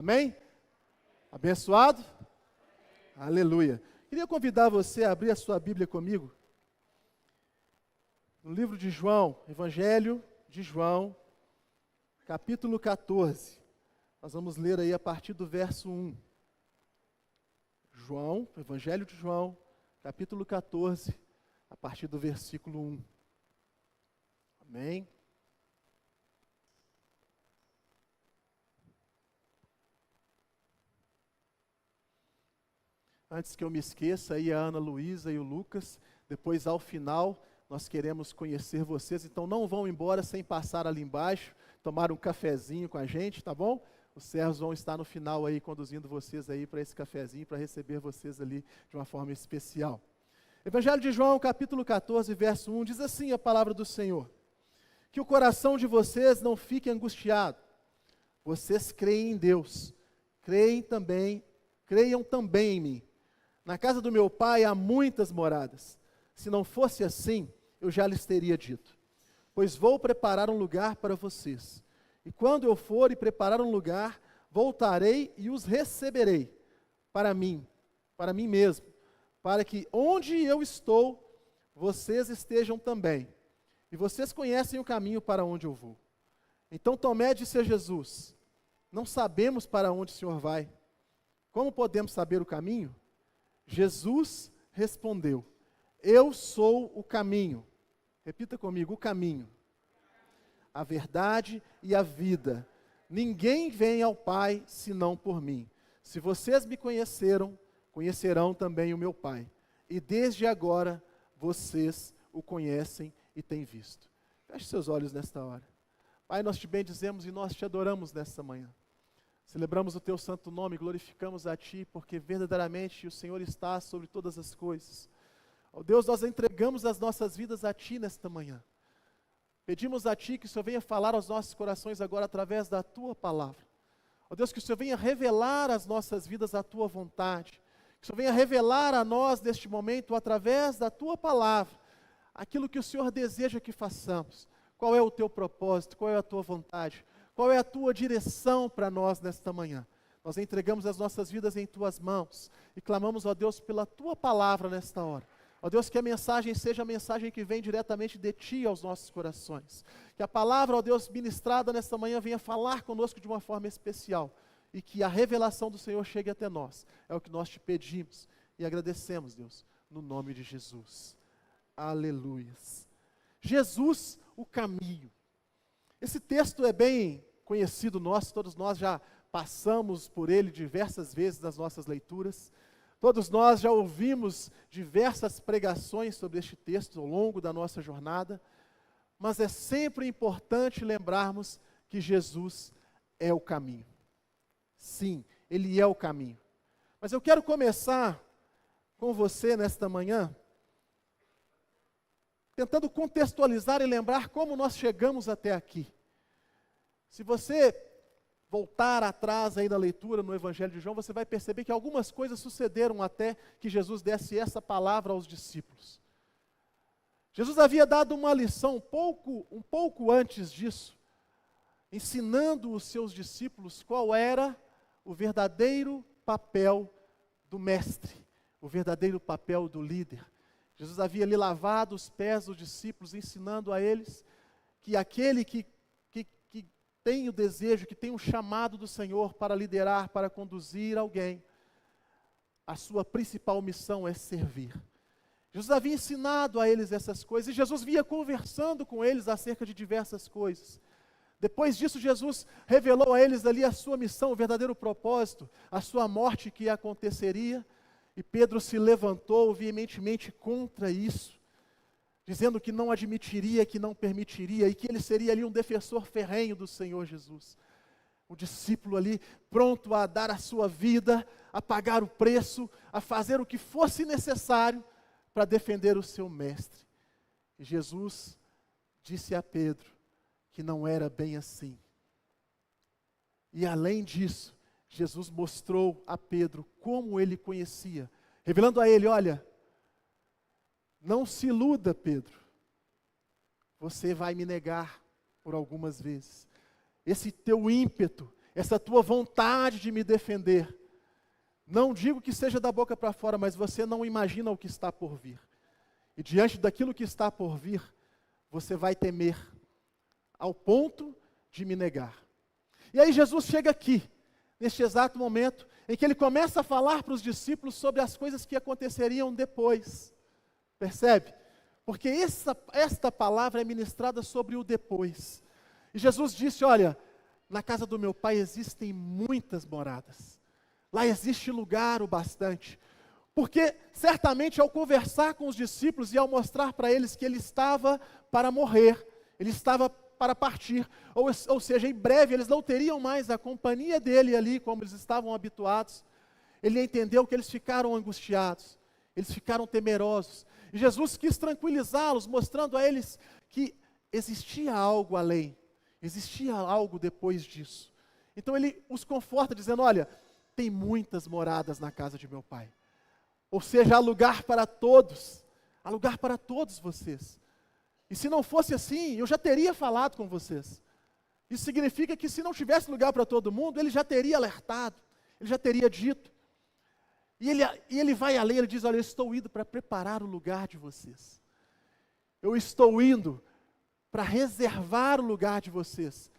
Amém? Abençoado? Aleluia. Queria convidar você a abrir a sua Bíblia comigo. No livro de João, Evangelho de João, capítulo 14. Nós vamos ler aí a partir do verso 1. João, Evangelho de João, capítulo 14, a partir do versículo 1. Amém? Antes que eu me esqueça, aí a Ana Luísa e o Lucas, depois ao final, nós queremos conhecer vocês, então não vão embora sem passar ali embaixo, tomar um cafezinho com a gente, tá bom? Os servos vão estar no final aí, conduzindo vocês aí para esse cafezinho, para receber vocês ali de uma forma especial. Evangelho de João, capítulo 14, verso 1, diz assim a palavra do Senhor: que o coração de vocês não fique angustiado, vocês creem em Deus, creiam também em mim. Na casa do meu pai há muitas moradas. Se não fosse assim, eu já lhes teria dito. Pois vou preparar um lugar para vocês. E quando eu for e preparar um lugar, voltarei e os receberei para mim mesmo, para que onde eu estou, vocês estejam também. E vocês conhecem o caminho para onde eu vou. Então Tomé disse a Jesus: não sabemos para onde o Senhor vai. Como podemos saber o caminho? Jesus respondeu: eu sou o caminho. Repita comigo: o caminho, a verdade e a vida. Ninguém vem ao Pai senão por mim. Se vocês me conheceram, conhecerão também o meu Pai. E desde agora vocês o conhecem e têm visto. Feche seus olhos nesta hora. Pai, nós te bendizemos e nós te adoramos nesta manhã. Celebramos o teu santo nome, glorificamos a ti, porque verdadeiramente o Senhor está sobre todas as coisas. Ó Deus, nós entregamos as nossas vidas a ti nesta manhã. Pedimos a ti que o Senhor venha falar aos nossos corações agora através da tua palavra. Ó Deus, que o Senhor venha revelar às nossas vidas a tua vontade. Que o Senhor venha revelar a nós neste momento, através da tua palavra, aquilo que o Senhor deseja que façamos. Qual é o teu propósito, qual é a tua vontade? Qual é a tua direção para nós nesta manhã? Nós entregamos as nossas vidas em tuas mãos e clamamos, ó Deus, pela tua palavra nesta hora. Ó Deus, que a mensagem seja a mensagem que vem diretamente de ti aos nossos corações. Que a palavra, ó Deus, ministrada nesta manhã venha falar conosco de uma forma especial e que a revelação do Senhor chegue até nós. É o que nós te pedimos e agradecemos, Deus, no nome de Jesus. Aleluias. Jesus, o caminho. Esse texto é bem conhecido nosso, todos nós já passamos por ele diversas vezes nas nossas leituras, todos nós já ouvimos diversas pregações sobre este texto ao longo da nossa jornada, mas é sempre importante lembrarmos que Jesus é o caminho. Sim, Ele é o caminho. Mas eu quero começar com você nesta manhã, tentando contextualizar e lembrar como nós chegamos até aqui. Se você voltar atrás aí na leitura no Evangelho de João, você vai perceber que algumas coisas sucederam até que Jesus desse essa palavra aos discípulos. Jesus havia dado uma lição um pouco antes disso, ensinando os seus discípulos qual era o verdadeiro papel do mestre, o verdadeiro papel do líder. Jesus havia ali lavado os pés dos discípulos, ensinando a eles que aquele que tem o desejo, que tem um chamado do Senhor para liderar, para conduzir alguém, a sua principal missão é servir. Jesus havia ensinado a eles essas coisas, e Jesus vinha conversando com eles acerca de diversas coisas. Depois disso, Jesus revelou a eles ali a sua missão, o verdadeiro propósito, a sua morte que aconteceria, e Pedro se levantou veementemente contra isso, dizendo que não admitiria, que não permitiria, e que ele seria ali um defensor ferrenho do Senhor Jesus. O discípulo ali pronto a dar a sua vida, a pagar o preço, a fazer o que fosse necessário para defender o seu mestre. E Jesus disse a Pedro que não era bem assim. E além disso, Jesus mostrou a Pedro como ele conhecia, revelando a ele: olha, não se iluda, Pedro, você vai me negar por algumas vezes. Esse teu ímpeto, essa tua vontade de me defender. Não digo que seja da boca para fora, mas você não imagina o que está por vir. E diante daquilo que está por vir, você vai temer, ao ponto de me negar. E aí Jesus chega aqui, neste exato momento, em que ele começa a falar para os discípulos sobre as coisas que aconteceriam depois. Percebe? Porque esta palavra é ministrada sobre o depois. E Jesus disse, olha, na casa do meu pai existem muitas moradas. Lá existe lugar o bastante. Porque certamente ao conversar com os discípulos e ao mostrar para eles que ele estava para morrer, ele estava para partir, ou seja, em breve eles não teriam mais a companhia dele ali, como eles estavam habituados, ele entendeu que eles ficaram angustiados, eles ficaram temerosos, e Jesus quis tranquilizá-los, mostrando a eles que existia algo além, existia algo depois disso. Então ele os conforta dizendo, olha, tem muitas moradas na casa de meu pai, ou seja, há lugar para todos vocês. E se não fosse assim, eu já teria falado com vocês. Isso significa que se não tivesse lugar para todo mundo, ele já teria alertado, ele já teria dito. E ele vai além, ele diz, olha, eu estou indo para preparar o lugar de vocês. Eu estou indo para reservar o lugar de vocês.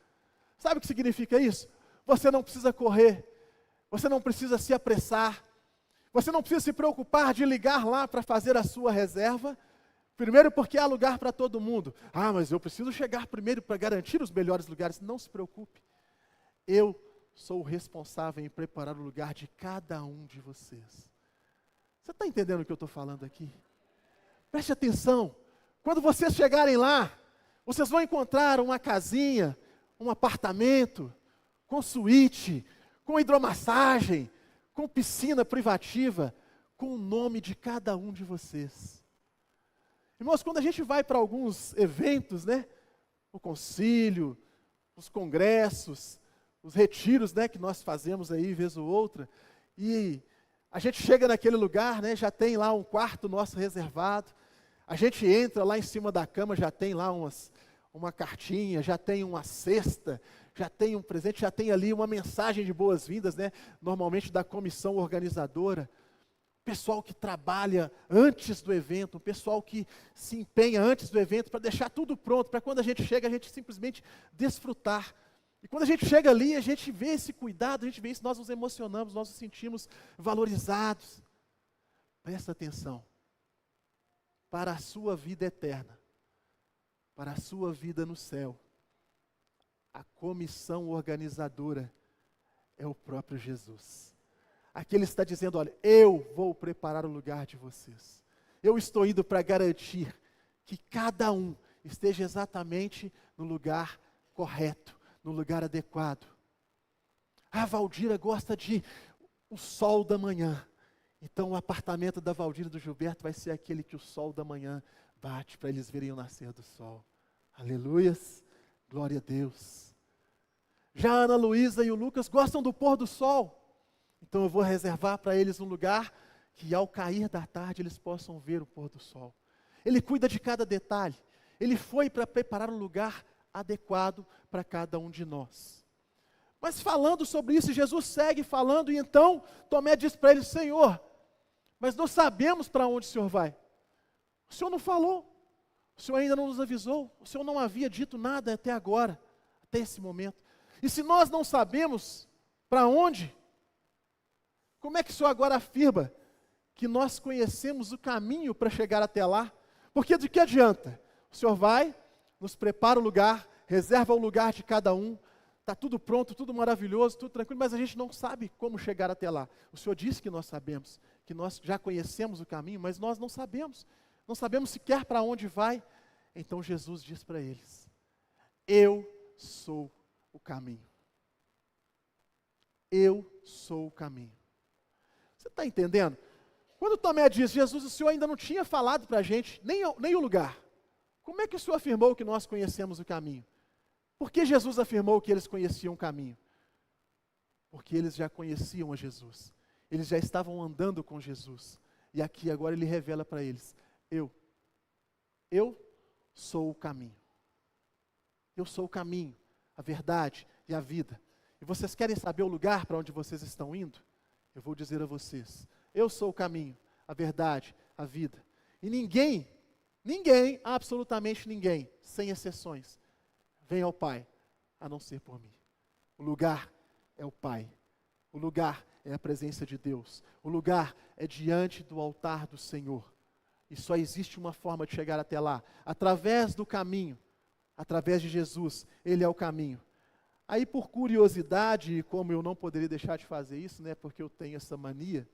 Sabe o que significa isso? Você não precisa correr, você não precisa se apressar, você não precisa se preocupar de ligar lá para fazer a sua reserva. Primeiro porque há lugar para todo mundo. Ah, mas eu preciso chegar primeiro para garantir os melhores lugares. Não se preocupe. Eu sou o responsável em preparar o lugar de cada um de vocês. Você está entendendo o que eu estou falando aqui? Preste atenção. Quando vocês chegarem lá, vocês vão encontrar uma casinha, um apartamento, com suíte, com hidromassagem, com piscina privativa, com o nome de cada um de vocês. Irmãos, quando a gente vai para alguns eventos, né, o concílio, os congressos, os retiros, né, que nós fazemos aí, vez ou outra, e a gente chega naquele lugar, né, já tem lá um quarto nosso reservado, a gente entra lá em cima da cama, já tem lá uma cartinha, já tem uma cesta, já tem um presente, já tem ali uma mensagem de boas-vindas, né, normalmente da comissão organizadora. Pessoal que trabalha antes do evento, um pessoal que se empenha antes do evento para deixar tudo pronto, para quando a gente chega, a gente simplesmente desfrutar. E quando a gente chega ali, a gente vê esse cuidado, a gente vê isso, nós nos emocionamos, nós nos sentimos valorizados. Presta atenção. Para a sua vida eterna, para a sua vida no céu, a comissão organizadora é o próprio Jesus. Aqui ele está dizendo, olha, eu vou preparar o lugar de vocês. Eu estou indo para garantir que cada um esteja exatamente no lugar correto, no lugar adequado. A Valdira gosta de o sol da manhã. Então o apartamento da Valdira e do Gilberto vai ser aquele que o sol da manhã bate para eles verem o nascer do sol. Aleluias, glória a Deus. Já a Ana Luísa e o Lucas gostam do pôr do sol. Então eu vou reservar para eles um lugar que ao cair da tarde eles possam ver o pôr do sol. Ele cuida de cada detalhe. Ele foi para preparar um lugar adequado para cada um de nós. Mas falando sobre isso, Jesus segue falando e então Tomé diz para ele, Senhor, mas nós sabemos para onde o Senhor vai. O Senhor não falou, o Senhor ainda não nos avisou, o Senhor não havia dito nada até agora, até esse momento. E se nós não sabemos para onde, como é que o Senhor agora afirma que nós conhecemos o caminho para chegar até lá? Porque de que adianta? O Senhor vai, nos prepara o lugar, reserva o lugar de cada um, está tudo pronto, tudo maravilhoso, tudo tranquilo, mas a gente não sabe como chegar até lá. O Senhor disse que nós sabemos, que nós já conhecemos o caminho, mas nós não sabemos sequer para onde vai. Então Jesus diz para eles, eu sou o caminho. Eu sou o caminho. Você está entendendo? Quando Tomé diz, Jesus, o Senhor ainda não tinha falado para a gente, nem o lugar. Como é que o Senhor afirmou que nós conhecemos o caminho? Por que Jesus afirmou que eles conheciam o caminho? Porque eles já conheciam a Jesus. Eles já estavam andando com Jesus. E aqui agora ele revela para eles, eu sou o caminho. Eu sou o caminho, a verdade e a vida. E vocês querem saber o lugar para onde vocês estão indo? Eu vou dizer a vocês: eu sou o caminho, a verdade, a vida. E ninguém, absolutamente ninguém, sem exceções, vem ao Pai, a não ser por mim. O lugar é o Pai. O lugar é a presença de Deus. O lugar é diante do altar do Senhor. E só existe uma forma de chegar até lá, através do caminho, através de Jesus. Ele é o caminho. Aí, por curiosidade, e como eu não poderia deixar de fazer isso, né, porque eu tenho essa mania,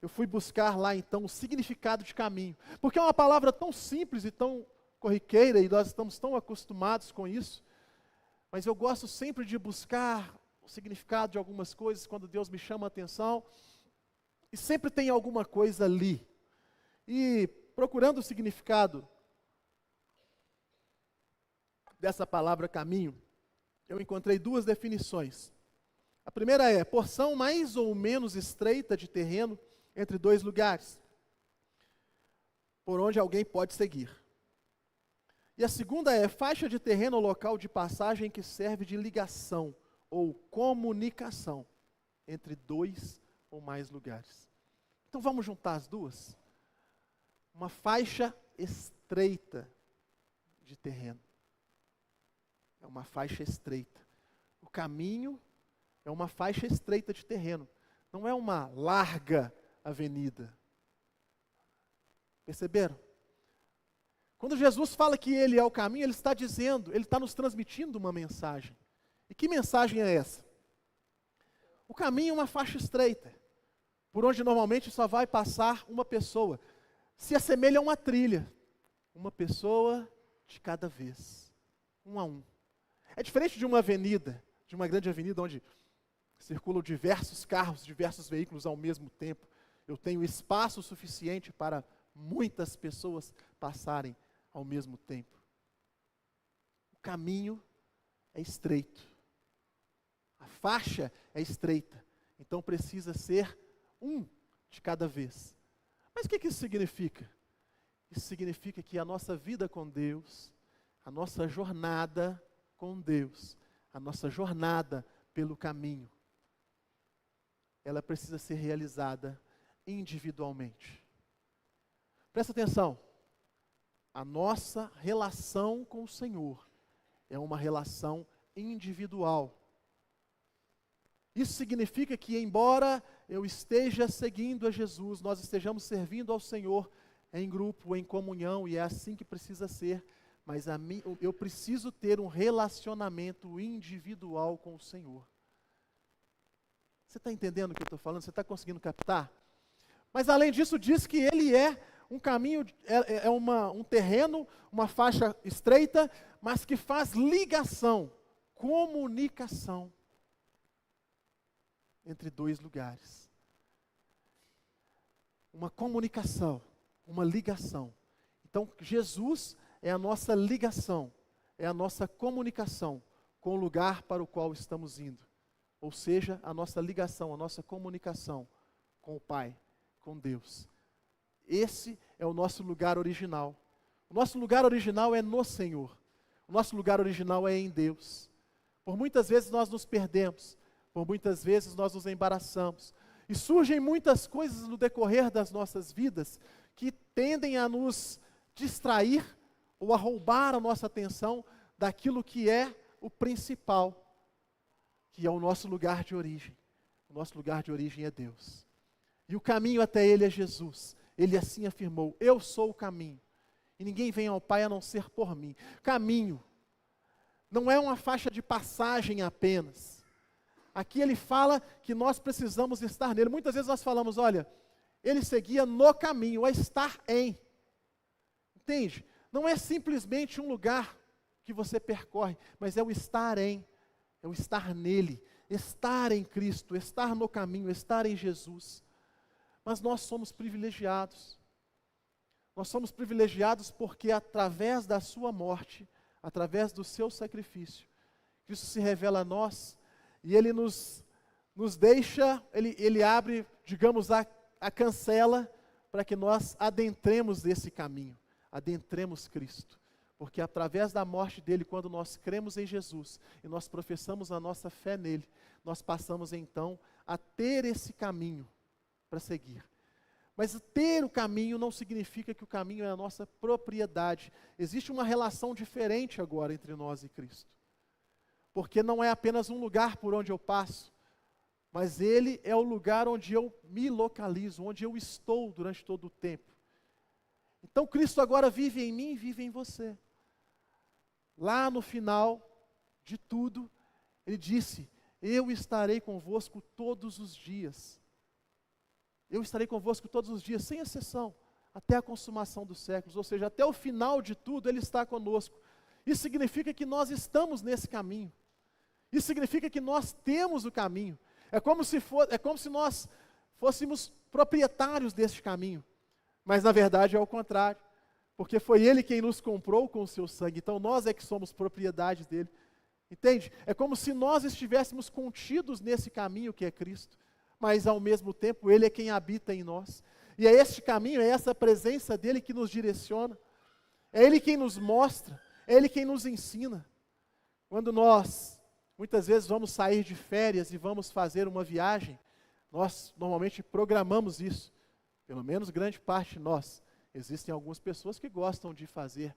eu fui buscar lá então o significado de caminho. Porque é uma palavra tão simples e tão corriqueira, e nós estamos tão acostumados com isso, mas eu gosto sempre de buscar o significado de algumas coisas quando Deus me chama a atenção, e sempre tem alguma coisa ali. E procurando o significado dessa palavra caminho, eu encontrei duas definições. A primeira é: porção mais ou menos estreita de terreno entre dois lugares, por onde alguém pode seguir. E a segunda é: faixa de terreno ou local de passagem que serve de ligação ou comunicação entre dois ou mais lugares. Então vamos juntar as duas? Uma faixa estreita de terreno. É uma faixa estreita. O caminho é uma faixa estreita de terreno. Não é uma larga avenida. Perceberam? Quando Jesus fala que Ele é o caminho, Ele está dizendo, Ele está nos transmitindo uma mensagem. E que mensagem é essa? O caminho é uma faixa estreita, por onde normalmente só vai passar uma pessoa. Se assemelha a uma trilha. Uma pessoa de cada vez. Um a um. É diferente de uma avenida, de uma grande avenida onde circulam diversos carros, diversos veículos ao mesmo tempo. Eu tenho espaço suficiente para muitas pessoas passarem ao mesmo tempo. O caminho é estreito. A faixa é estreita. Então precisa ser um de cada vez. Mas o que isso significa? Isso significa que a nossa vida com Deus, a nossa jornada com Deus, a nossa jornada pelo caminho, ela precisa ser realizada individualmente. Presta atenção, a nossa relação com o Senhor é uma relação individual. Isso significa que, embora eu esteja seguindo a Jesus, nós estejamos servindo ao Senhor em grupo, em comunhão, e é assim que precisa ser, mas eu preciso ter um relacionamento individual com o Senhor. Você está entendendo o que eu estou falando? Você está conseguindo captar? Mas além disso, diz que Ele é um caminho, um terreno, uma faixa estreita, mas que faz ligação, comunicação entre dois lugares. Uma comunicação, uma ligação. Então, Jesus é a nossa ligação, é a nossa comunicação com o lugar para o qual estamos indo. Ou seja, a nossa ligação, a nossa comunicação com o Pai, com Deus. Esse é o nosso lugar original. O nosso lugar original é no Senhor. O nosso lugar original é em Deus. Por muitas vezes nós nos perdemos. Por muitas vezes nós nos embaraçamos. E surgem muitas coisas no decorrer das nossas vidas que tendem a nos distrair ou a roubar a nossa atenção daquilo que é o principal, que é o nosso lugar de origem. O nosso lugar de origem é Deus. E o caminho até Ele é Jesus. Ele assim afirmou: eu sou o caminho. E ninguém vem ao Pai a não ser por mim. Caminho não é uma faixa de passagem apenas. Aqui ele fala que nós precisamos estar nele. Muitas vezes nós falamos: olha, ele seguia no caminho, a estar em. Entende? Não é simplesmente um lugar que você percorre, mas é o estar em, é o estar nele, estar em Cristo, estar no caminho, estar em Jesus. Mas nós somos privilegiados. Nós somos privilegiados porque através da sua morte, através do seu sacrifício, Cristo se revela a nós. E Ele nos deixa, Ele abre, digamos, a cancela para que nós adentremos esse caminho, adentremos Cristo. Porque através da morte dele, quando nós cremos em Jesus e nós professamos a nossa fé nele, nós passamos então a ter esse caminho para seguir. Mas ter o caminho não significa que o caminho é a nossa propriedade. Existe uma relação diferente agora entre nós e Cristo. Porque não é apenas um lugar por onde eu passo, mas ele é o lugar onde eu me localizo, onde eu estou durante todo o tempo. Então Cristo agora vive em mim e vive em você. Lá no final de tudo, ele disse: eu estarei convosco todos os dias. Eu estarei convosco todos os dias, sem exceção, até a consumação dos séculos. Ou seja, até o final de tudo, ele está conosco. Isso significa que nós estamos nesse caminho. Isso significa que nós temos o caminho. É como se nós fôssemos proprietários deste caminho. Mas na verdade é o contrário. Porque foi Ele quem nos comprou com o seu sangue. Então nós é que somos propriedade dele. Entende? É como se nós estivéssemos contidos nesse caminho que é Cristo. Mas ao mesmo tempo Ele é quem habita em nós. E é este caminho, é essa presença dEle que nos direciona. É Ele quem nos mostra. É Ele quem nos ensina. Quando nós, muitas vezes, vamos sair de férias e vamos fazer uma viagem, nós normalmente programamos isso. Pelo menos grande parte de nós. Existem algumas pessoas que gostam de fazer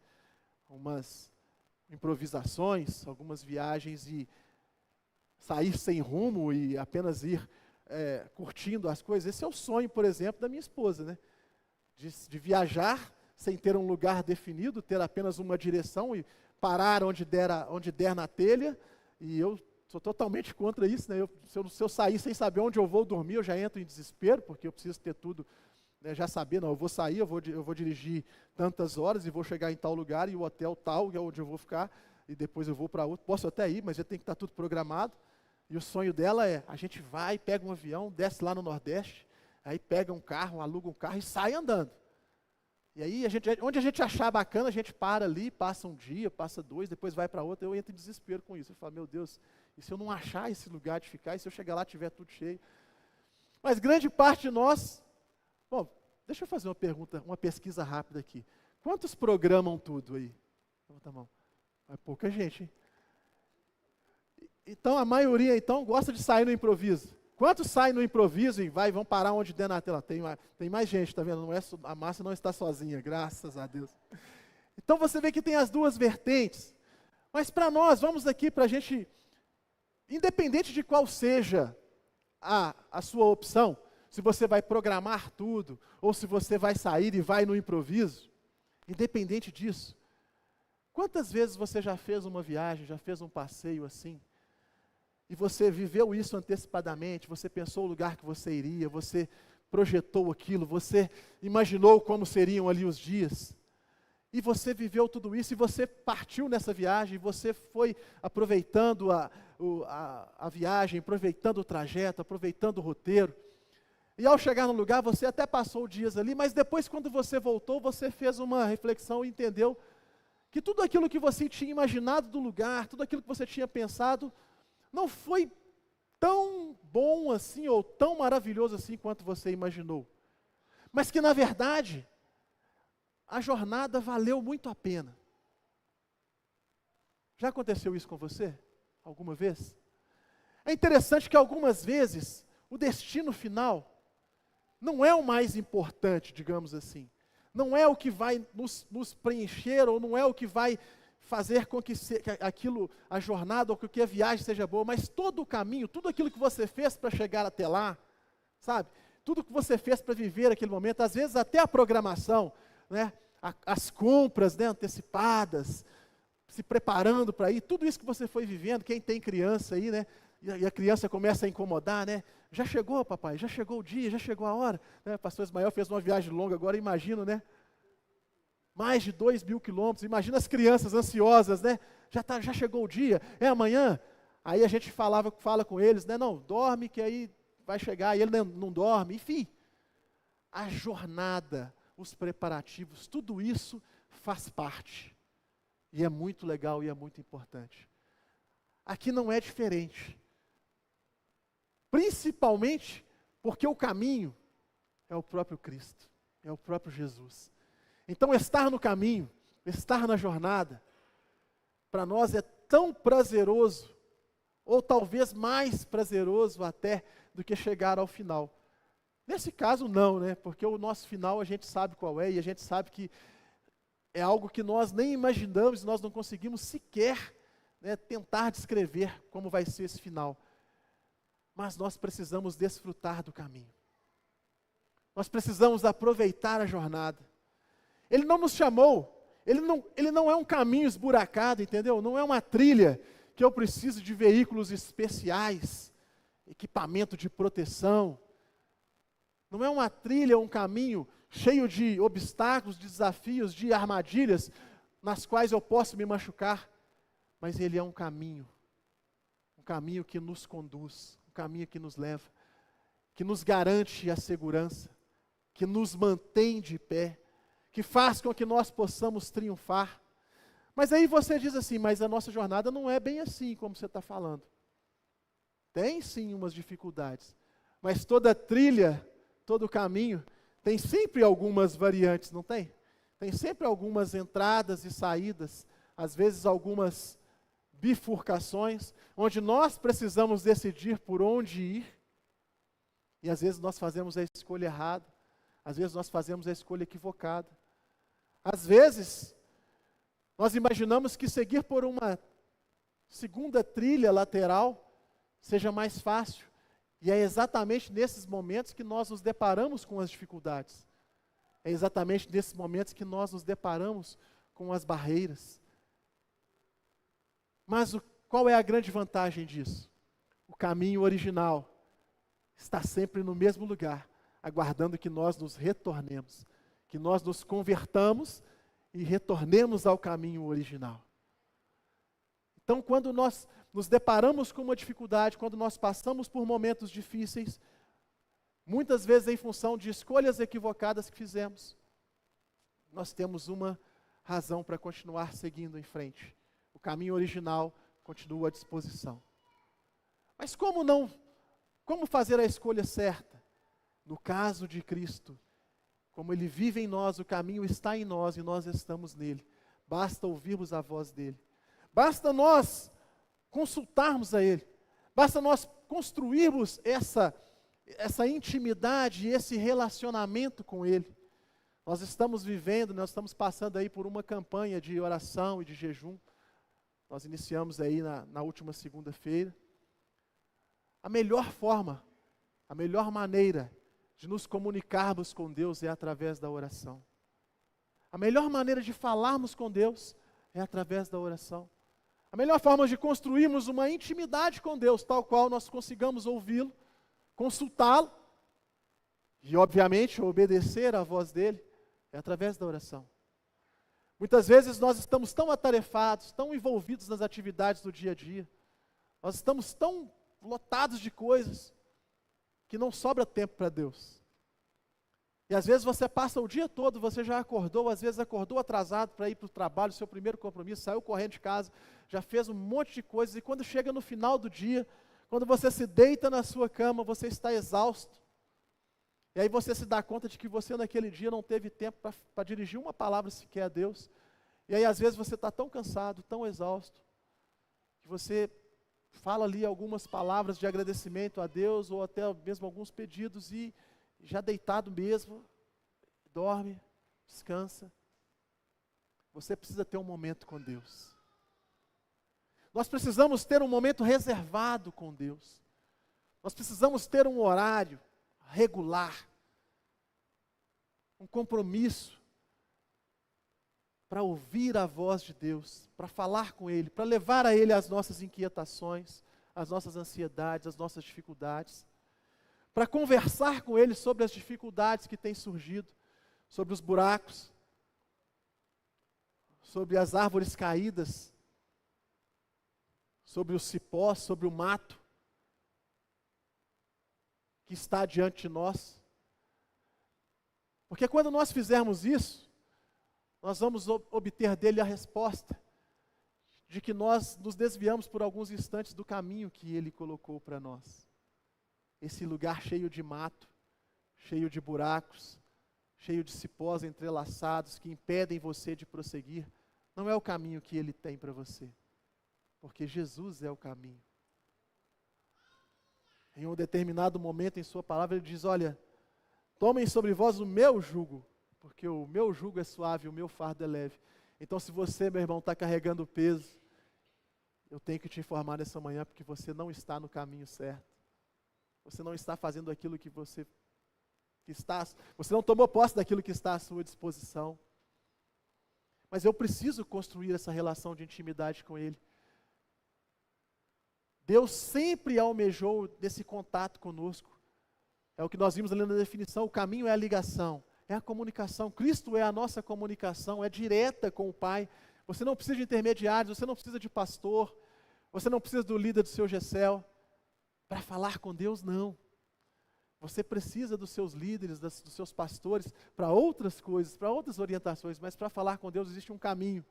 umas improvisações, algumas viagens e sair sem rumo e apenas ir curtindo as coisas. Esse é o sonho, por exemplo, da minha esposa, né? De viajar sem ter um lugar definido, ter apenas uma direção e parar onde der na telha. E eu sou totalmente contra isso, né? Se eu sair sem saber onde eu vou dormir, eu já entro em desespero, porque eu preciso ter tudo, né, já saber, não, eu vou sair, eu vou dirigir tantas horas e vou chegar em tal lugar e o hotel tal, que é onde eu vou ficar, e depois eu vou para outro. Posso até ir, mas já tem que estar tudo programado. E o sonho dela é, a gente vai, pega um avião, desce lá no Nordeste, aí pega um carro, aluga um carro e sai andando. E aí, onde a gente achar bacana, a gente para ali, passa um dia, passa dois, depois vai para outro. Eu entro em desespero com isso. Eu falo, meu Deus, e se eu não achar esse lugar de ficar, e se eu chegar lá tiver tudo cheio? Mas grande parte de nós... Bom, deixa eu fazer uma pergunta, uma pesquisa rápida aqui. Quantos programam tudo aí? Levanta a mão. É pouca gente, hein? Então, a maioria, então, gosta de sair no improviso. Quantos saem no improviso e vão parar onde der na tela? Tem mais gente, tá vendo? A massa não está sozinha, graças a Deus. Então, você vê que tem as duas vertentes. Mas para nós, vamos aqui para a gente, independente de qual seja a sua opção, se você vai programar tudo, ou se você vai sair e vai no improviso, independente disso, quantas vezes você já fez uma viagem, já fez um passeio assim, e você viveu isso antecipadamente, você pensou o lugar que você iria, você projetou aquilo, você imaginou como seriam ali os dias, e você viveu tudo isso, e você partiu nessa viagem, você foi aproveitando a viagem, aproveitando o trajeto, aproveitando o roteiro, e ao chegar no lugar, você até passou dias ali, mas depois, quando você voltou, você fez uma reflexão e entendeu que tudo aquilo que você tinha imaginado do lugar, tudo aquilo que você tinha pensado, não foi tão bom assim, ou tão maravilhoso assim, quanto você imaginou. Mas que, na verdade, a jornada valeu muito a pena. Já aconteceu isso com você? Alguma vez? É interessante que algumas vezes, o destino final não é o mais importante, digamos assim. Não é o que vai nos preencher, ou não é o que vai fazer com que a jornada, ou que a viagem seja boa, mas todo o caminho, tudo aquilo que você fez para chegar até lá, sabe? Tudo que você fez para viver aquele momento, às vezes até a programação, né? As compras, né, antecipadas, se preparando para ir, tudo isso que você foi vivendo, quem tem criança aí, né? E a criança começa a incomodar, né? Já chegou, papai, já chegou o dia, já chegou a hora. Né? O pastor Ismael fez uma viagem longa agora, imagino, né? Mais de 2.000 quilômetros, imagina as crianças ansiosas, né? Já chegou o dia, é amanhã? Aí a gente fala com eles, né? Não, dorme que aí vai chegar, e ele não dorme, enfim. A jornada, os preparativos, tudo isso faz parte. E é muito legal e é muito importante. Aqui não é diferente. Principalmente porque o caminho é o próprio Cristo, é o próprio Jesus. Então, estar no caminho, estar na jornada, para nós é tão prazeroso, ou talvez mais prazeroso até, do que chegar ao final. Nesse caso não, né? Porque o nosso final a gente sabe qual é, e a gente sabe que é algo que nós nem imaginamos, nós não conseguimos sequer, né, tentar descrever como vai ser esse final. Mas nós precisamos desfrutar do caminho. Nós precisamos aproveitar a jornada. Ele não nos chamou, ele não é um caminho esburacado, entendeu? Não é uma trilha que eu preciso de veículos especiais, equipamento de proteção. Não é uma trilha, um caminho cheio de obstáculos, de desafios, de armadilhas, nas quais eu posso me machucar. Mas ele é um caminho que nos conduz, um caminho que nos leva, que nos garante a segurança, que nos mantém de pé, que faz com que nós possamos triunfar. Mas aí você diz assim, mas a nossa jornada não é bem assim como você está falando. Tem sim umas dificuldades, mas toda trilha, todo caminho, tem sempre algumas variantes, não tem? Tem sempre algumas entradas e saídas, às vezes algumas bifurcações, onde nós precisamos decidir por onde ir, e às vezes nós fazemos a escolha errada, às vezes nós fazemos a escolha equivocada. Às vezes, nós imaginamos que seguir por uma segunda trilha lateral seja mais fácil, e é exatamente nesses momentos que nós nos deparamos com as dificuldades. É exatamente nesses momentos que nós nos deparamos com as barreiras. Mas qual é a grande vantagem disso? O caminho original está sempre no mesmo lugar, aguardando que nós nos retornemos, que nós nos convertamos e retornemos ao caminho original. Então, quando nós nos deparamos com uma dificuldade, quando nós passamos por momentos difíceis, muitas vezes em função de escolhas equivocadas que fizemos, nós temos uma razão para continuar seguindo em frente. O caminho original continua à disposição. Mas como fazer a escolha certa? No caso de Cristo, como Ele vive em nós, o caminho está em nós e nós estamos nele. Basta ouvirmos a voz dEle. Basta nós consultarmos a Ele. Basta nós construirmos essa intimidade e esse relacionamento com Ele. Nós estamos vivendo, nós estamos passando aí por uma campanha de oração e de jejum. Nós iniciamos aí na última segunda-feira. A melhor forma, a melhor maneira de nos comunicarmos com Deus é através da oração. A melhor maneira de falarmos com Deus é através da oração. A melhor forma de construirmos uma intimidade com Deus, tal qual nós consigamos ouvi-lo, consultá-lo e, obviamente, obedecer à voz dEle, é através da oração. Muitas vezes nós estamos tão atarefados, tão envolvidos nas atividades do dia a dia, nós estamos tão lotados de coisas, que não sobra tempo para Deus. E às vezes você passa o dia todo, você já acordou, às vezes acordou atrasado para ir para o trabalho, seu primeiro compromisso, saiu correndo de casa, já fez um monte de coisas, e quando chega no final do dia, quando você se deita na sua cama, você está exausto. E aí você se dá conta de que você naquele dia não teve tempo para dirigir uma palavra sequer a Deus. E aí às vezes você está tão cansado, tão exausto, que você fala ali algumas palavras de agradecimento a Deus, ou até mesmo alguns pedidos, e já deitado mesmo, dorme, descansa. Você precisa ter um momento com Deus. Nós precisamos ter um momento reservado com Deus. Nós precisamos ter um horário regular, um compromisso para ouvir a voz de Deus, para falar com Ele, para levar a Ele as nossas inquietações, as nossas ansiedades, as nossas dificuldades, para conversar com Ele sobre as dificuldades que têm surgido, sobre os buracos, sobre as árvores caídas, sobre os cipós, sobre o mato que está diante de nós. Porque quando nós fizermos isso, nós vamos obter dele a resposta de que nós nos desviamos por alguns instantes do caminho que ele colocou para nós. Esse lugar cheio de mato, cheio de buracos, cheio de cipós entrelaçados que impedem você de prosseguir Não é o caminho que Ele tem para você, porque Jesus é o caminho. Em um determinado momento em sua palavra, Ele diz, olha, tomem sobre vós o meu jugo, porque o meu jugo é suave, o meu fardo é leve. Então, se você, meu irmão, está carregando peso, eu tenho que te informar nessa manhã, porque você não está no caminho certo. Você não está fazendo aquilo que você não tomou posse daquilo que está à sua disposição. Mas eu preciso construir essa relação de intimidade com Ele. Deus sempre almejou desse contato conosco. É o que nós vimos ali na definição, o caminho é a ligação, é a comunicação. Cristo é a nossa comunicação, é direta com o Pai. Você não precisa de intermediários, você não precisa de pastor, você não precisa do líder do seu GECEL para falar com Deus, não. Você precisa dos seus líderes, dos seus pastores, para outras coisas, para outras orientações, mas para falar com Deus existe um caminho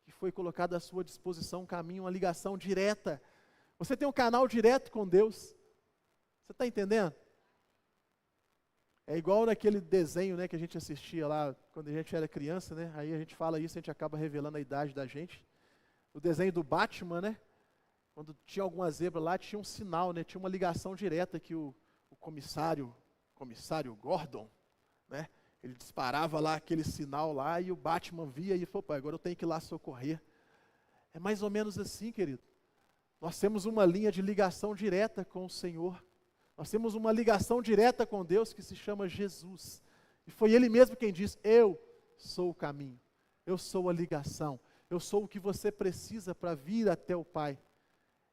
que foi colocado à sua disposição, um caminho, uma ligação direta. Você tem um canal direto com Deus. Você está entendendo? É igual naquele desenho, né, que a gente assistia lá, quando a gente era criança, né? Aí a gente fala isso, a gente acaba revelando a idade da gente. O desenho do Batman, né? Quando tinha alguma zebra lá, tinha um sinal, né? Tinha uma ligação direta que o comissário Gordon, né? Ele disparava lá aquele sinal lá e o Batman via e falou, pô, agora eu tenho que ir lá socorrer. É mais ou menos assim, querido. Nós temos uma linha de ligação direta com o Senhor. Nós temos uma ligação direta com Deus que se chama Jesus. E foi Ele mesmo quem disse, eu sou o caminho, eu sou a ligação, eu sou o que você precisa para vir até o Pai.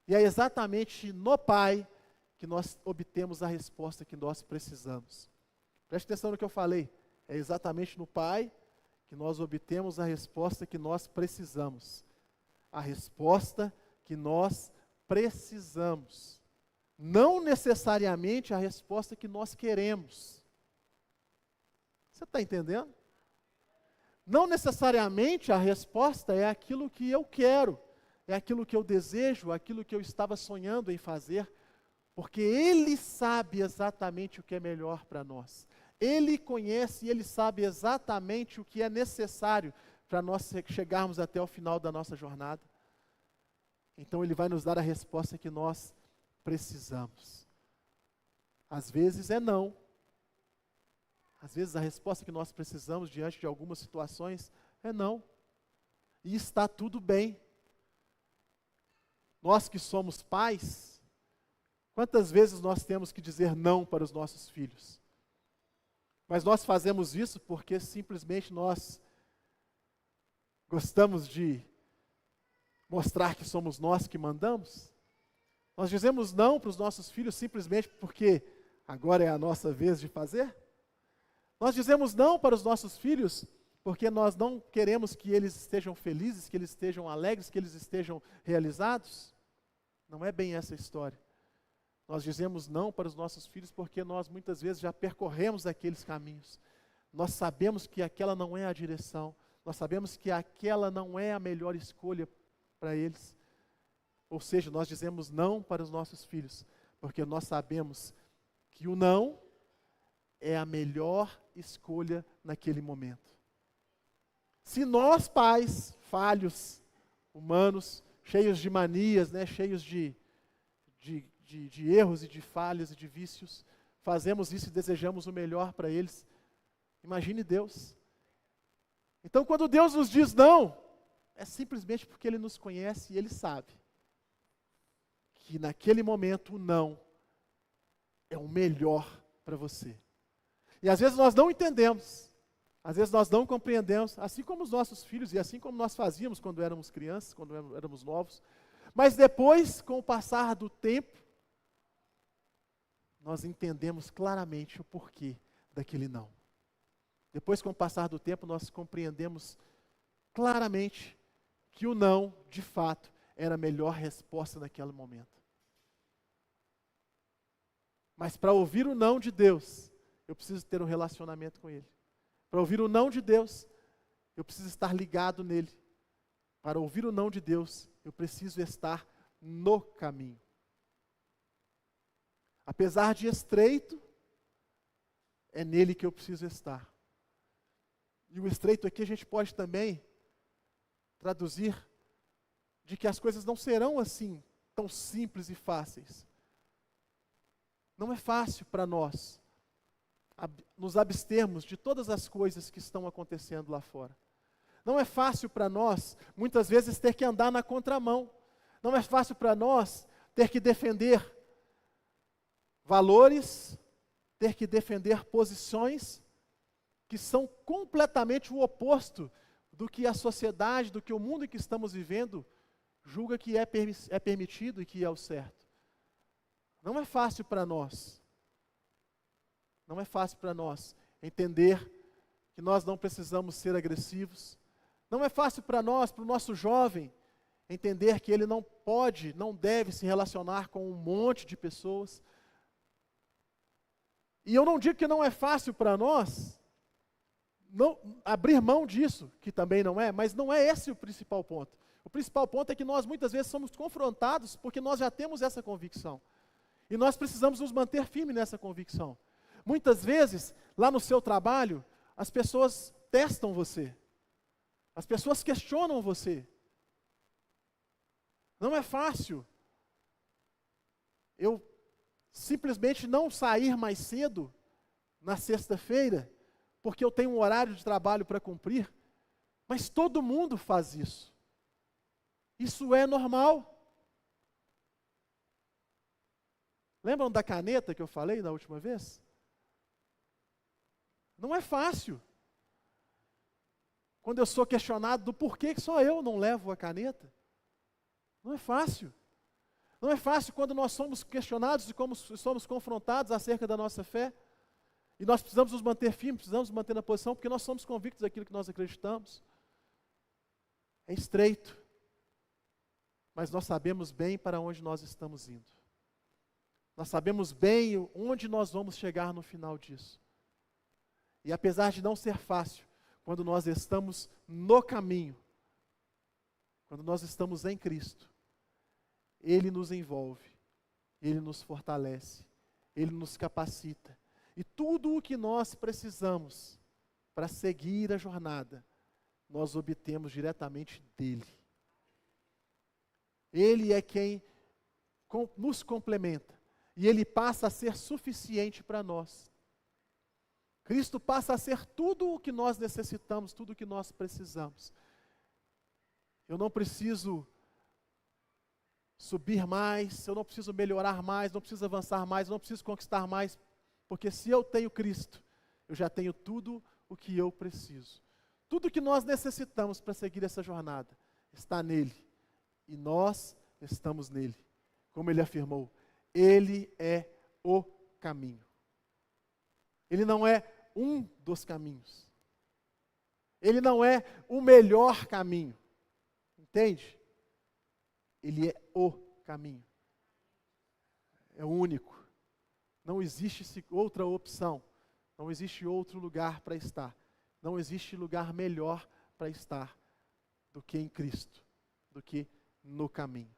E é exatamente no Pai que nós obtemos a resposta que nós precisamos. Preste atenção no que eu falei. É exatamente no Pai que nós obtemos a resposta que nós precisamos. A resposta que nós precisamos. Não necessariamente a resposta que nós queremos. Você está entendendo? Não necessariamente a resposta é aquilo que eu quero, é aquilo que eu desejo, aquilo que eu estava sonhando em fazer, porque Ele sabe exatamente o que é melhor para nós. Ele conhece e Ele sabe exatamente o que é necessário para nós chegarmos até o final da nossa jornada. Então Ele vai nos dar a resposta que nós precisamos. Às vezes é não. Às vezes a resposta que nós precisamos diante de algumas situações é não. E está tudo bem. Nós que somos pais, quantas vezes nós temos que dizer não para os nossos filhos? Mas nós fazemos isso porque simplesmente nós gostamos de mostrar que somos nós que mandamos? Nós dizemos não para os nossos filhos simplesmente porque agora é a nossa vez de fazer? Nós dizemos não para os nossos filhos porque nós não queremos que eles estejam felizes, que eles estejam alegres, que eles estejam realizados? Não é bem essa a história. Nós dizemos não para os nossos filhos porque nós muitas vezes já percorremos aqueles caminhos. Nós sabemos que aquela não é a direção. Nós sabemos que aquela não é a melhor escolha para eles. Ou seja, nós dizemos não para os nossos filhos porque nós sabemos que o não é a melhor escolha naquele momento. Se nós, pais falhos, humanos, cheios de manias, né, cheios de erros e de falhas e de vícios, fazemos isso e desejamos o melhor para eles, imagine Deus. Então, quando Deus nos diz não, é simplesmente porque Ele nos conhece e Ele sabe que naquele momento o não é o melhor para você. E às vezes nós não entendemos, às vezes nós não compreendemos, assim como os nossos filhos e assim como nós fazíamos quando éramos crianças, quando éramos novos. Mas depois, com o passar do tempo, nós entendemos claramente o porquê daquele não. Depois, com o passar do tempo, nós compreendemos claramente que o não, de fato, era a melhor resposta naquele momento. Mas para ouvir o não de Deus, eu preciso ter um relacionamento com Ele. Para ouvir o não de Deus, eu preciso estar ligado nele. Para ouvir o não de Deus, eu preciso estar no caminho. Apesar de estreito, é nele que eu preciso estar. E o estreito aqui a gente pode também traduzir de que as coisas não serão assim tão simples e fáceis. Não é fácil para nós nos abstermos de todas as coisas que estão acontecendo lá fora. Não é fácil para nós, muitas vezes, ter que andar na contramão. Não é fácil para nós ter que defender valores, ter que defender posições que são completamente o oposto do que a sociedade, do que o mundo em que estamos vivendo julga que é permitido e que é o certo. Não é fácil para nós. Não é fácil para nós entender que nós não precisamos ser agressivos. Não é fácil para nós, para o nosso jovem, entender que ele não pode, não deve se relacionar com um monte de pessoas. E eu não digo que não é fácil para nós não abrir mão disso, que também não é, mas não é esse o principal ponto. O principal ponto é que nós muitas vezes somos confrontados porque nós já temos essa convicção. E nós precisamos nos manter firmes nessa convicção. Muitas vezes, lá no seu trabalho, as pessoas testam você. As pessoas questionam você. Não é fácil eu simplesmente não sair mais cedo na sexta-feira, porque eu tenho um horário de trabalho para cumprir, mas todo mundo faz isso. Isso é normal. Lembram da caneta que eu falei na última vez? Não é fácil. Quando eu sou questionado do porquê que só eu não levo a caneta. Não é fácil. Não é fácil quando nós somos questionados e como somos confrontados acerca da nossa fé. E nós precisamos nos manter firmes, precisamos nos manter na posição, porque nós somos convictos daquilo que nós acreditamos. É estreito. Mas nós sabemos bem para onde nós estamos indo. Nós sabemos bem onde nós vamos chegar no final disso. E apesar de não ser fácil, quando nós estamos no caminho, quando nós estamos em Cristo, Ele nos envolve, Ele nos fortalece, Ele nos capacita. E tudo o que nós precisamos para seguir a jornada, nós obtemos diretamente dEle. Ele é quem nos complementa. E Ele passa a ser suficiente para nós. Cristo passa a ser tudo o que nós necessitamos, tudo o que nós precisamos. Eu não preciso subir mais, eu não preciso melhorar mais, não preciso avançar mais, não preciso conquistar mais, porque se eu tenho Cristo, eu já tenho tudo o que eu preciso. Tudo o que nós necessitamos para seguir essa jornada está nele, e nós estamos nele. Como ele afirmou, Ele é o caminho. Ele não é um dos caminhos. Ele não é o melhor caminho. Entende? Ele é o caminho. É o único. Não existe outra opção. Não existe outro lugar para estar. Não existe lugar melhor para estar do que em Cristo, do que no caminho.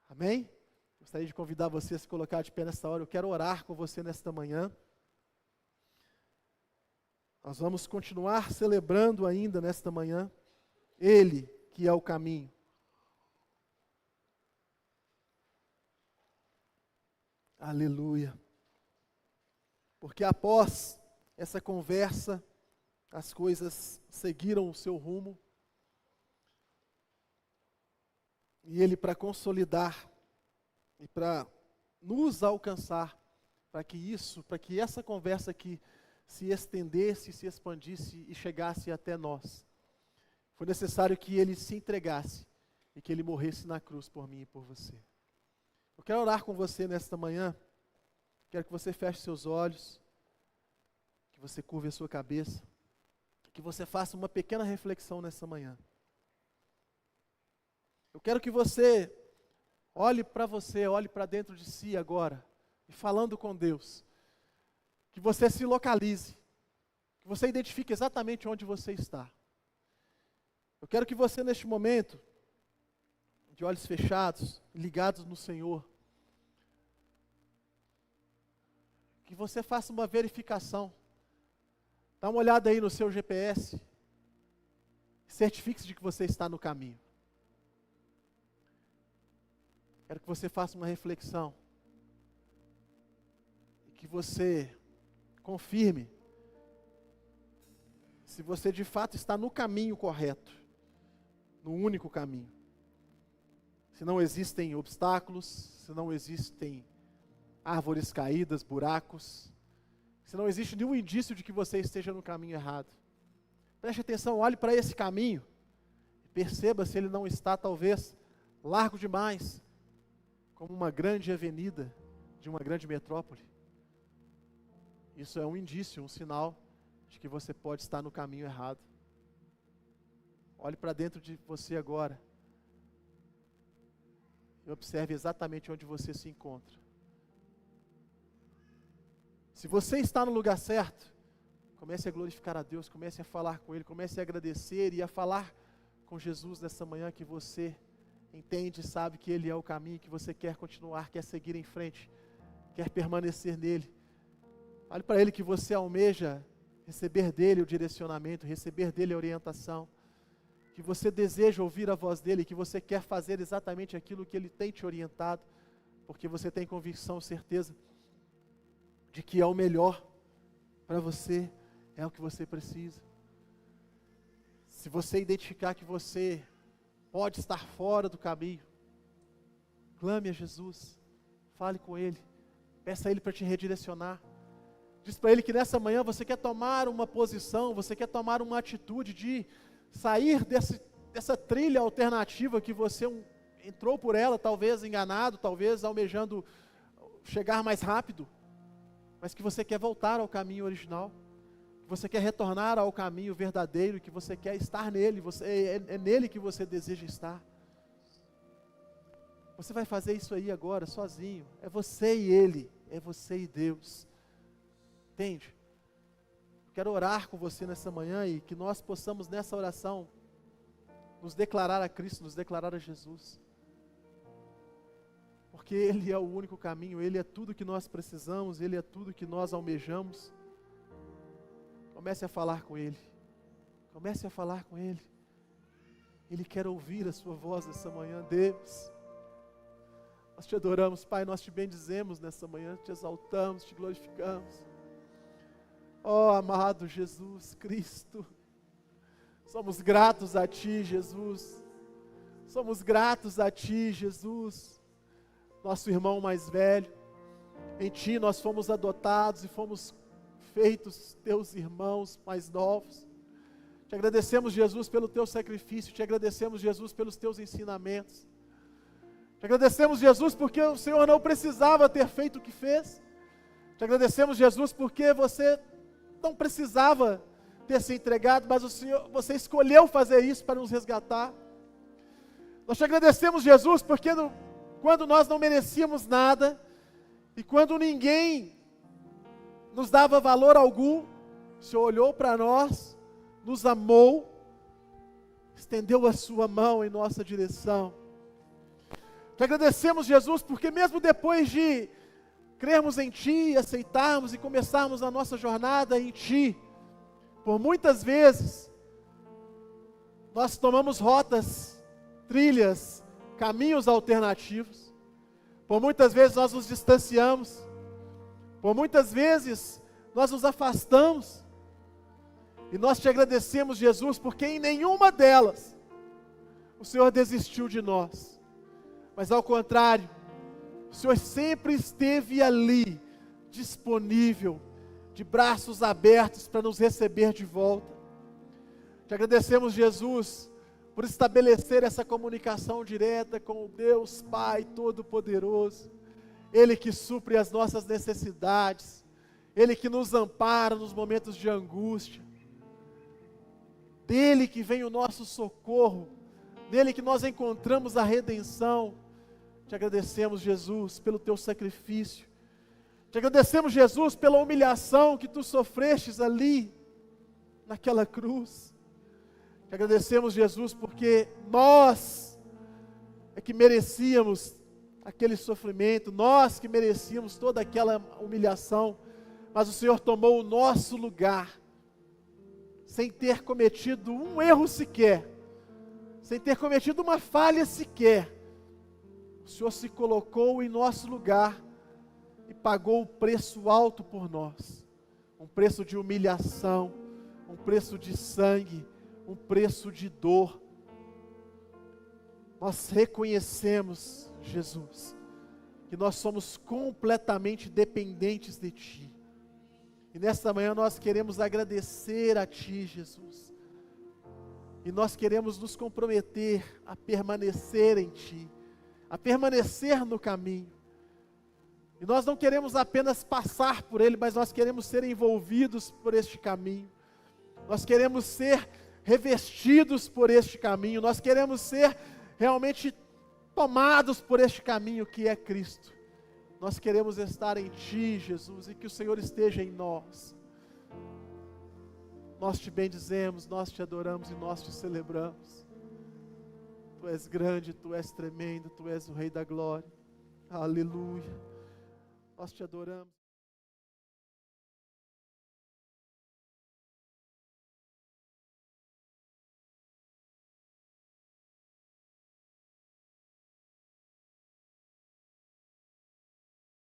Amém? Gostaria de convidar você a se colocar de pé nessa hora. Eu quero orar com você nesta manhã. Nós vamos continuar celebrando ainda nesta manhã Ele que é o caminho. Aleluia. Porque após essa conversa, as coisas seguiram o seu rumo. E Ele, para consolidar e para nos alcançar, para que essa conversa aqui se estendesse, se expandisse e chegasse até nós, foi necessário que Ele se entregasse e que Ele morresse na cruz por mim e por você. Eu quero orar com você nesta manhã. Quero que você feche seus olhos, que você curve a sua cabeça, que você faça uma pequena reflexão nessa manhã. Eu quero que você olhe para você, olhe para dentro de si agora, e falando com Deus, que você se localize, que você identifique exatamente onde você está. Eu quero que você neste momento, de olhos fechados, ligados no Senhor, que você faça uma verificação. Dá uma olhada aí no seu GPS. Certifique-se de que você está no caminho. Quero que você faça uma reflexão. E que você confirme se você de fato está no caminho correto. No único caminho. Se não existem obstáculos, se não existem árvores caídas, buracos, se não existe nenhum indício de que você esteja no caminho errado. Preste atenção, olhe para esse caminho, perceba se ele não está talvez largo demais, como uma grande avenida de uma grande metrópole. Isso é um indício, um sinal de que você pode estar no caminho errado. Olhe para dentro de você agora e observe exatamente onde você se encontra. Se você está no lugar certo, comece a glorificar a Deus, comece a falar com Ele, comece a agradecer e a falar com Jesus nessa manhã que você entende e sabe que Ele é o caminho, que você quer continuar, quer seguir em frente, quer permanecer nele. Olhe para Ele que você almeja receber dEle o direcionamento, receber dEle a orientação, que você deseja ouvir a voz dEle, que você quer fazer exatamente aquilo que Ele tem te orientado, porque você tem convicção, certeza, de que é o melhor para você, é o que você precisa. Se você identificar que você pode estar fora do caminho, clame a Jesus, fale com Ele, peça a Ele para te redirecionar. Diz para Ele que nessa manhã você quer tomar uma posição, você quer tomar uma atitude de sair dessa trilha alternativa que você entrou por ela, talvez enganado, talvez almejando chegar mais rápido, mas que você quer voltar ao caminho original, que você quer retornar ao caminho verdadeiro, que você quer estar nele, é nele que você deseja estar. Você vai fazer isso aí agora, sozinho, é você e Ele, é você e Deus, entende? Quero orar com você nessa manhã e que nós possamos nessa oração nos declarar a Cristo, nos declarar a Jesus. Porque Ele é o único caminho, Ele é tudo que nós precisamos, Ele é tudo que nós almejamos. Comece a falar com Ele, comece a falar com Ele. Ele quer ouvir a sua voz nessa manhã. Deus, nós te adoramos, Pai, nós te bendizemos nessa manhã, te exaltamos, te glorificamos. Ó amado Jesus Cristo, somos gratos a Ti, Jesus, somos gratos a Ti, Jesus, nosso irmão mais velho. Em Ti nós fomos adotados e fomos feitos Teus irmãos mais novos. Te agradecemos, Jesus, pelo Teu sacrifício, te agradecemos, Jesus, pelos Teus ensinamentos. Te agradecemos, Jesus, porque o Senhor não precisava ter feito o que fez. Te agradecemos, Jesus, porque você não precisava ter se entregado, mas você escolheu fazer isso para nos resgatar. Nós te agradecemos, Jesus, porque quando nós não merecíamos nada, e quando ninguém nos dava valor algum, o Senhor olhou para nós, nos amou, estendeu a sua mão em nossa direção. Te agradecemos, Jesus, porque mesmo depois de crermos em Ti, aceitarmos e começarmos a nossa jornada em Ti, por muitas vezes, nós tomamos rotas, trilhas, caminhos alternativos, por muitas vezes nós nos distanciamos, por muitas vezes nós nos afastamos, e nós te agradecemos, Jesus, porque em nenhuma delas o Senhor desistiu de nós, mas ao contrário, o Senhor sempre esteve ali, disponível, de braços abertos para nos receber de volta. Te agradecemos, Jesus, por estabelecer essa comunicação direta com o Deus Pai Todo-Poderoso, Ele que supre as nossas necessidades, Ele que nos ampara nos momentos de angústia, dele que vem o nosso socorro, nele que nós encontramos a redenção. Te agradecemos, Jesus, pelo Teu sacrifício, te agradecemos, Jesus, pela humilhação que Tu sofrestes ali, naquela cruz. Te agradecemos, Jesus, porque nós é que merecíamos aquele sofrimento, nós que merecíamos toda aquela humilhação, mas o Senhor tomou o nosso lugar, sem ter cometido um erro sequer, sem ter cometido uma falha sequer, o Senhor se colocou em nosso lugar e pagou o preço alto por nós, um preço de humilhação, um preço de sangue, um preço de dor. Nós reconhecemos, Jesus, que nós somos completamente dependentes de Ti. E nesta manhã nós queremos agradecer a Ti, Jesus. E nós queremos nos comprometer a permanecer em Ti, a permanecer no caminho. E nós não queremos apenas passar por ele, mas nós queremos ser envolvidos por este caminho. Nós queremos ser revestidos por este caminho. Nós queremos ser realmente tomados por este caminho que é Cristo. Nós queremos estar em Ti, Jesus, e que o Senhor esteja em nós. Nós Te bendizemos, nós Te adoramos e nós Te celebramos. Tu és grande, Tu és tremendo, Tu és o Rei da glória. Aleluia. Nós Te adoramos.